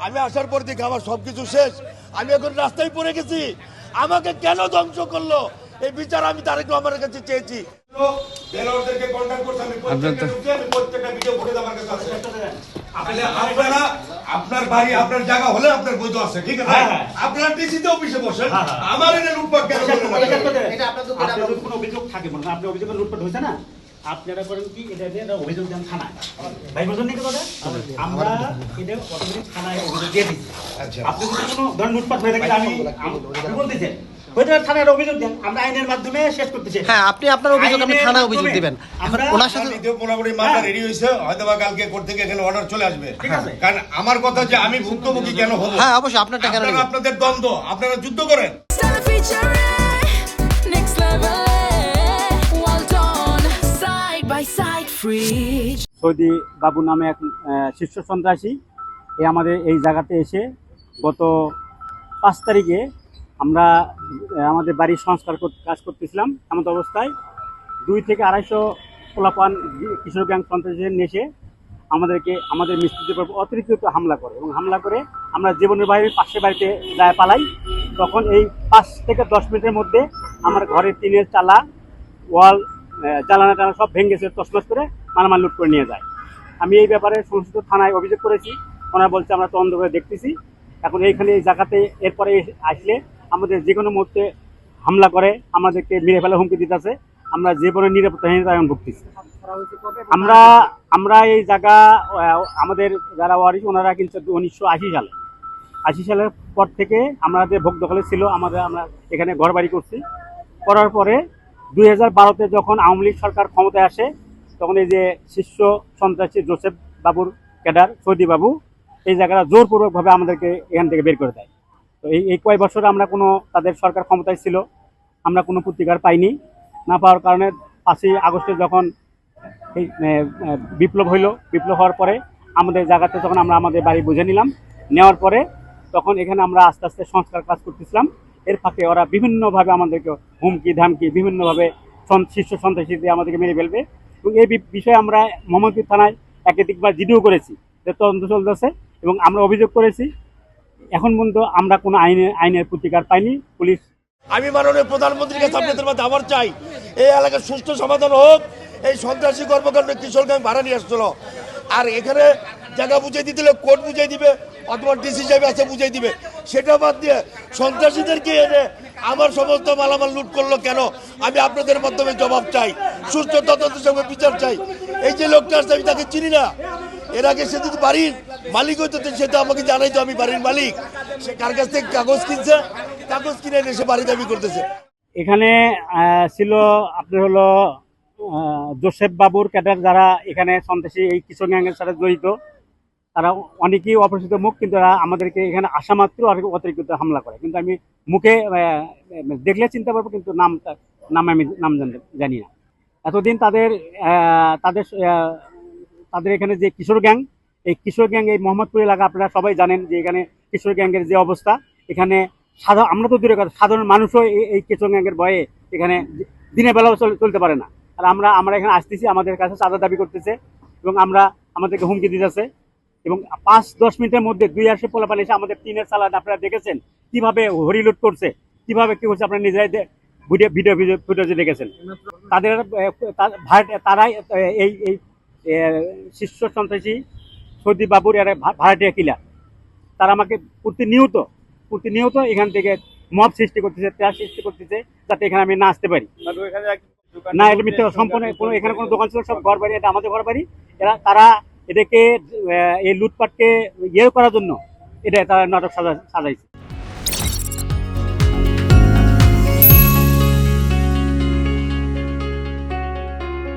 আমি আসার পর দেখি আমার সবকিছু শেষ, আমি এখন রাস্তায় পড়ে গেছি। আমাকে কেন ধ্বংস করলো এই বিচার আমি তারেক রহমানের কাছে চেয়েছি। আপনার বাড়ি আপনার জায়গা হলে আপনার বৈধ আছে, ঠিক আছে? আপনার ডিসিতে অফিসে বসেন, আমার এনে লুটপাট কেন করলেন? এটা আপনাদের কোনো অভিযোগ থাকে মনে হয়, আপনি অভিযোগ লুটপাট হয়েছে না, আপনারা করেন কি এটা দিয়ে অভিযোগ দেন থানায়। ভাই বলছেন নাকি কথা, আমরা এটা অটোমেটিক থানায় অভিযোগ দিয়ে দিচ্ছি। আপনি যদি কোনো ধরনের লুটপাট হয়ে থাকে আমি বলতেছেন থানায় অভিযোগ দেন, আমরা আইনের মাধ্যমে শেষ করতেছি। হ্যাঁ, আপনি আপনার অভিযোগ আপনি থানায় অভিযোগ দিবেন। ওনার সাথে মোটামুটি মামলা রেডি হয়েছে, হয়তো বা কালকে কোর্ট থেকে এখানে অর্ডার চলে আসবে। কারণ আমার কথা যে আমি ভুক্তভোগী কেন হবো? হ্যাঁ অবশ্যই আপনারটা কেন নেবেন? আপনাদের দ্বন্দ্ব, আপনারা যুদ্ধ করেন। সৌদি বাবু নামে এক শীর্ষ সন্ত্রাসী আমাদের এই জায়গাতে এসে গত 5 তারিখে আমরা আমাদের বাড়ির সংস্কার কাজ করতেছিলাম, এমন অবস্থায় 200 থেকে 250 পোলাপান কিশোর গ্যাং সন্ত্রাসী এসে আমাদের মিস্ত্রিদের উপর অতিরিক্ত হামলা করে এবং হামলা করে আমরা জীবনের বাইরে পাশের বাড়িতে যায় পালাই। তখন এই 5 থেকে 10 মিনিটের মধ্যে আমার ঘরের টিনের চালা, ওয়াল, জ্বালানা টানা সব ভেঙেছে, তছনছ করে মালামাল লুট করে নিয়ে যায়। আমি এই ব্যাপারে সংশ্লিষ্ট থানায় অভিযোগ করেছি, ওনারা বলছে আমরা তদন্ত করে দেখতেছি। এখন এইখানে এই জায়গাতে এরপরে আসলে আমাদের যে কোনো মুহূর্তে হামলা করে আমাদেরকে মেরে ফেলা হুমকি দিতেছে, আমরা জীবনের নিরাপত্তাহীনতা এখন ভুগতেছি। আমরা এই জায়গা আমাদের যারা ওয়ারিশ ওনারা কিন্তু 1980 সালের পর থেকে আমাদের ভোগ দখলে ছিল। আমরা এখানে ঘর বাড়ি করছি, করার পরে 2012-তে যখন আওয়ামী লীগ সরকার ক্ষমতায় আসে তখন এই যে শীর্ষ সন্ত্রাসী জোসেফ বাবুর ক্যাডার সৌদি বাবু এই জায়গাটা জোরপূর্বকভাবে আমাদেরকে এখান থেকে বের করে দেয়। তো এই কয়েক বছর আমরা কোনো, তাদের সরকার ক্ষমতায় ছিল, আমরা কোনো প্রতিকার পাইনি। না পাওয়ার কারণে 5ই আগস্টে যখন এই বিপ্লব হওয়ার পরে আমাদের জায়গাতে তখন আমরা আমাদের বাড়ি বুঝে নিলাম, নেওয়ার পরে তখন এখানে আমরা আস্তে আস্তে সংস্কার কাজ করতেছিলাম। এর ফাঁকে ওরা বিভিন্নভাবে আমাদেরকে হুমকি ধামকি বিভিন্নভাবে শীর্ষ সন্ত্রাসী দিয়ে আমাদেরকে মেরে ফেলবে। এবং এই বিষয়ে আমরা মোহাম্মদপুর থানায় একাধিকবার জিডিও করেছি, যে তদন্ত চলতেছে এবং আমরা অভিযোগ করেছি। এখন পর্যন্ত আমরা কোনো আইনের প্রতিকার পাইনি। পুলিশ, আমি মাননীয় প্রধানমন্ত্রীর কাছে আপনাদের মাঝে আবার চাই, এই এলাকার সুষ্ঠু সমাধান হোক। এই সন্ত্রাসী কর্মকাণ্ড কিশোর গ্যাং ভাড়া নিয়ে আসছিল, আর এখানে জায়গা বুঝিয়ে দিতে হলে কোর্ট বুঝিয়ে দিবে অথবা ডিসি সাহেব আছে বুঝিয়ে দিবে। সেটা বাদ দিয়ে সন্ত্রাসীদেরকে এনে আমার সমস্ত মালামাল লুট করলো কেন, আমি আপনাদের মাধ্যমে জবাব চাই, সুস্থ তদন্তের সঙ্গে বিচার চাই। এই যে লোকটা আসছে আমি তাকে চিনি না, এর আগে সে যদি বাড়ির মালিক হইতো সে তো আমাকে জানাই তো আমি বাড়ির মালিক। সে কার কাছ থেকে কাগজ কিনছে, কাগজ কিনে এনে সে বাড়ি দাবি করতেছে। এখানে ছিল আপনার হলো জোসেফ বাবুর ক্যাডার যারা এখানে সন্ত্রাসী এই কিশোর গ্যাংয়ের সাথে জড়িত, তারা অনেকেই অপরিচিত মুখ, কিন্তু তারা আমাদেরকে এখানে আসা মাত্র অতিরিক্ত হামলা করে। কিন্তু আমি মুখে দেখলে চিনতে পারবো, কিন্তু আমি নাম জানি না। এতদিন তাদের এখানে যে কিশোর গ্যাং, এই কিশোর গ্যাং এই মোহাম্মদপুর এলাকা আপনারা সবাই জানেন যে এখানে কিশোর গ্যাংয়ের যে অবস্থা, এখানে আমরা তো দূরে কথা, সাধারণ মানুষও এই কিশোর গ্যাংয়ের ভয়ে এখানে দিনের বেলাও চলতে পারে না। আর আমরা এখানে আসতেছি, আমাদের কাছে চাঁদা দাবি করতেছে এবং আমাদেরকে হুমকি দিতেছে। এবং 5-10 মিনিটের মধ্যে 280 পোলাপান এসে আমাদের টিনের চালান আপনারা দেখেছেন কিভাবে হরিলুট করছে, কিভাবে কি করছে, আপনারা নিজেরাই ভিডিও ফুটেজে দেখেছেন। তারাই এই শীর্ষ সন্ত্রাসী সৌদি বাবুর ভাড়াটিয়া কিলার, তারা আমাকে প্রতিনিয়ত এখান থেকে মব সৃষ্টি করতেছে, ত্রাস সৃষ্টি করতেছে, যাতে এখানে আমি না আসতে পারি। না, এটা মিথ্যা, সম্পূর্ণ এখানে কোনো দোকান ছিল, সব ঘর বাড়ি, এটা আমাদের ঘর বাড়ি। তারা এটাকে এই লুটপাটকে করার জন্য তারা নাটক সাজাইছে।